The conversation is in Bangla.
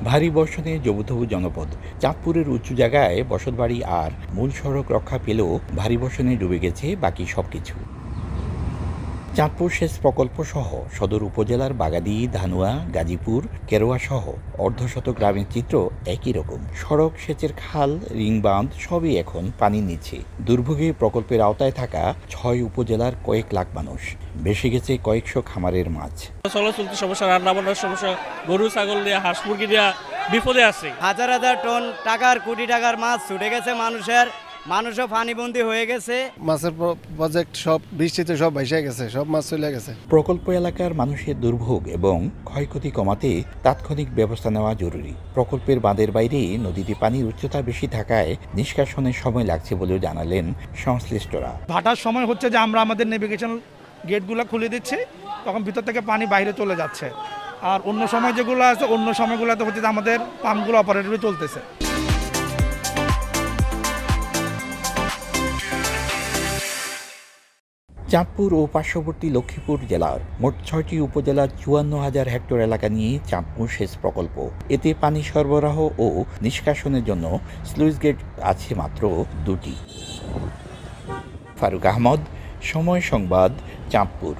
ভারী বর্ষণে জবুথবু জনপদ। চাঁদপুরের উঁচু জায়গায় বসতবাড়ি আর মূল সড়ক রক্ষা পেলেও ভারী বর্ষণে ডুবে গেছে বাকি সবকিছু। চাঁদপুর সেচ প্রকল্প সহ সদর উপজেলার বাগাদি, ধানুয়া, গাজীপুর, কেরোয়া সহ অর্ধশত গ্রামের চিত্র একই রকম। সড়ক, সেচের খাল, রিং বাঁধ সবই এখন পানির নিচে। দুর্ভোগে প্রকল্পের আওতায় থাকা ৬ উপজেলার কয়েক লাখ মানুষ। ভেসে গেছে কয়েকশো খামারের মাছ। চলতে সমস্যা, রান্না বান্নার সমস্যা, গরু ছাগল দিয়ে, হাঁস মুরগি দিয়ে বিপদে আছে। হাজার হাজার টন টাকার, কোটি টাকার মাছ ছুটে গেছে মানুষও পানিবন্দী হয়ে গেছে। মাছের প্রজেক্ট সব বৃষ্টিতে সব ভেসে গেছে, সব মাছ চলে গেছে। প্রকল্প এলাকার মানুষের দুর্ভোগ এবং ক্ষয়ক্ষতি কমাতে তাৎক্ষণিক ব্যবস্থা নেওয়া জরুরি। প্রকল্পের বাঁধের বাইরে নদীতে পানির উচ্চতা বেশি থাকায় নিষ্কাশনের সময় লাগছে বলেও জানালেন সংশ্লিষ্টরা। ভাটার সময় হচ্ছে যে আমরা আমাদের নেভিগেশন গেটগুলো খুলে দিচ্ছি, তখন ভিতর থেকে পানি বাইরে চলে যাচ্ছে। আর অন্য সময় যেগুলো আছে, অন্য সময়গুলোতে হচ্ছে যে আমাদের পাম্পগুলো অপারেটরই চলতেছে। চাঁদপুর ও পার্শ্ববর্তী লক্ষ্মীপুর জেলার মোট ৬টি উপজেলার ৫৪,০০০ হেক্টর এলাকা নিয়ে চাঁদপুর সেচ প্রকল্প। এতে পানি সরবরাহ ও নিষ্কাশনের জন্য স্লুইস গেট আছে মাত্র ২টি। ফারুক আহমদ, সময় সংবাদ, চাঁদপুর।